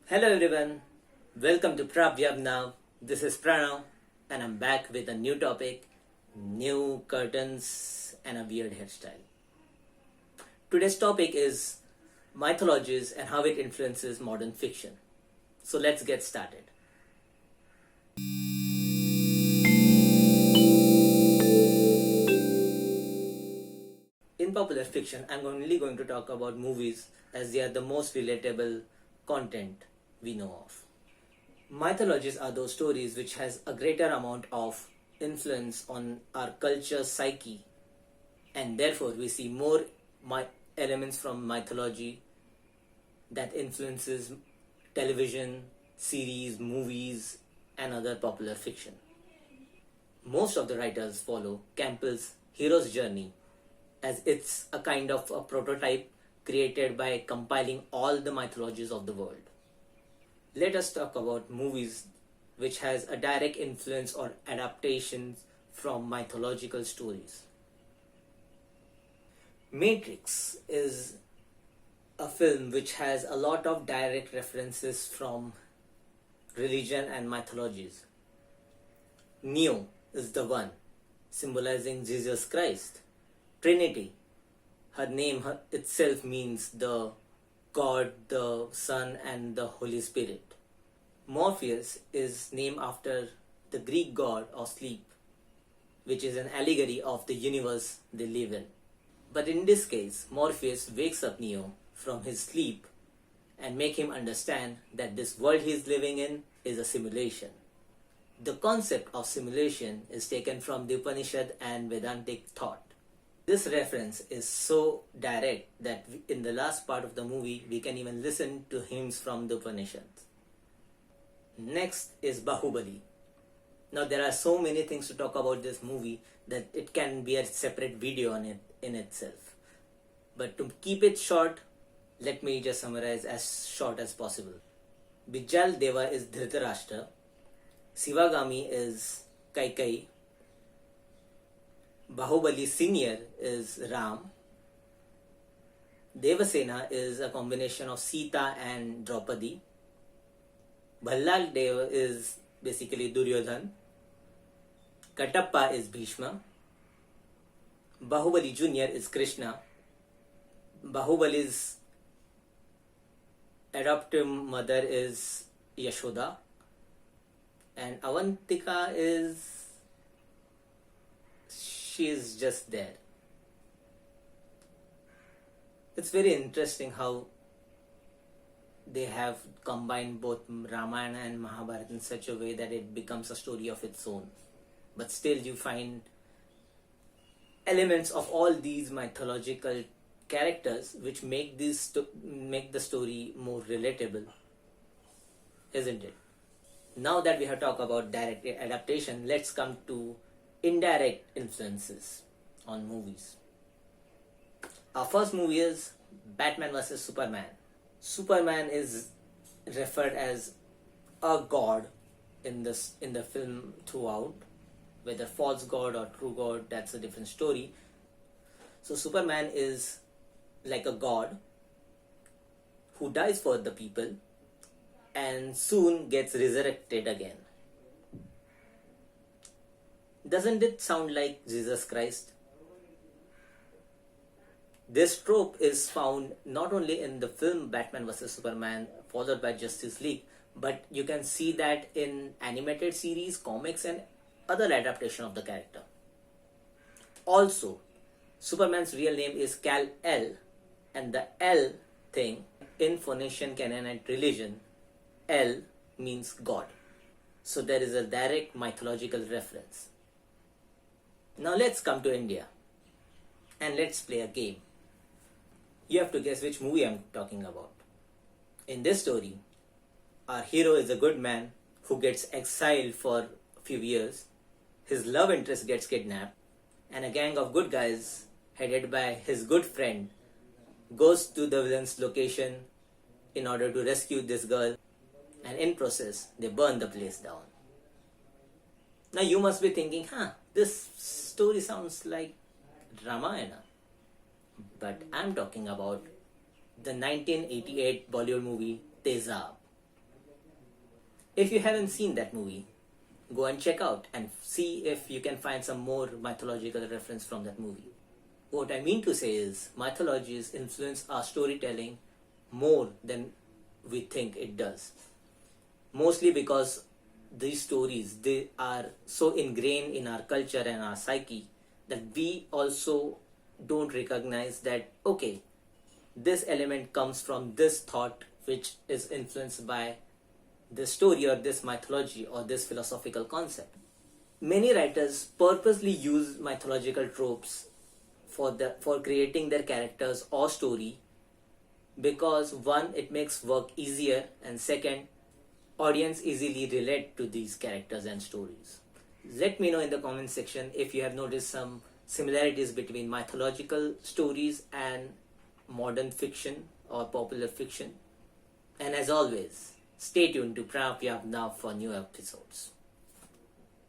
Hello everyone, welcome to Pravyab Now. This is Pranav and I'm back with a new topic, new curtains and a weird hairstyle. Today's topic is mythologies and how it influences modern fiction. So let's get started. In popular fiction, I'm only going to talk about movies as they are the most relatable content we know of. Mythologies are those stories which has a greater amount of influence on our culture's psyche, and therefore we see more elements from mythology that influences television, series, movies, and other popular fiction. Most of the writers follow Campbell's hero's journey as it's a kind of a prototype created by compiling all the mythologies of the world. Let us talk about movies which has a direct influence or adaptations from mythological stories. Matrix is a film which has a lot of direct references from religion and mythologies. Neo is the one, symbolizing Jesus Christ. Trinity, her name itself means the God, the Son, and the Holy Spirit. Morpheus is named after the Greek god of sleep, which is an allegory of the universe they live in. But in this case, Morpheus wakes up Neo from his sleep and make him understand that this world he is living in is a simulation. The concept of simulation is taken from the Upanishad and Vedantic thought. This reference is so direct that in the last part of the movie we can even listen to hymns from the Upanishads. Next is Baahubali. Now there are so many things to talk about this movie that it can be a separate video on it in itself. But to keep it short, let me just summarize as short as possible. Bijal Deva is Dhritarashtra, Sivagami is Kaikai, Baahubali Senior is Ram, Devasena is a combination of Sita and Draupadi, Bhallal Deva is basically Duryodhan, Katappa is Bhishma, Baahubali Junior is Krishna, Bahubali's adoptive mother is Yashoda, and Avantika she is just there. It's very interesting how they have combined both Ramayana and Mahabharata in such a way that it becomes a story of its own. But still you find elements of all these mythological characters which make the story more relatable, isn't it? Now that we have talked about direct adaptation, let's come to indirect influences on movies. Our first movie is Batman vs Superman. Superman is referred as a god in the film throughout. Whether false god or true god, that's a different story. So Superman is like a god who dies for the people and soon gets resurrected again. Doesn't it sound like Jesus Christ? This trope is found not only in the film Batman vs Superman followed by Justice League, but you can see that in animated series, comics, and other adaptation of the character. Also, Superman's real name is Kal-El, and the El thing in Phoenician Canaanite religion, El means God. So there is a direct mythological reference. Now let's come to India and let's play a game. You have to guess which movie I'm talking about. In this story, our hero is a good man who gets exiled for a few years. His love interest gets kidnapped, and a gang of good guys headed by his good friend goes to the villain's location in order to rescue this girl, and in process they burn the place down. Now you must be thinking, this story sounds like Ramayana. But I'm talking about the 1988 Bollywood movie Tezab. If you haven't seen that movie, go and check out and see if you can find some more mythological reference from that movie. What I mean to say is, mythologies influence our storytelling more than we think it does. Mostly because these stories, they are so ingrained in our culture and our psyche that we also don't recognize that, okay, this element comes from this thought which is influenced by this story or this mythology or this philosophical concept. Many writers purposely use mythological tropes for creating their characters or story, because one, it makes work easier, and second, audience easily relate to these characters and stories. Let me know in the comment section if you have noticed some similarities between mythological stories and modern fiction or popular fiction. And as always, stay tuned to Pranav Now for new episodes.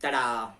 Ta-da!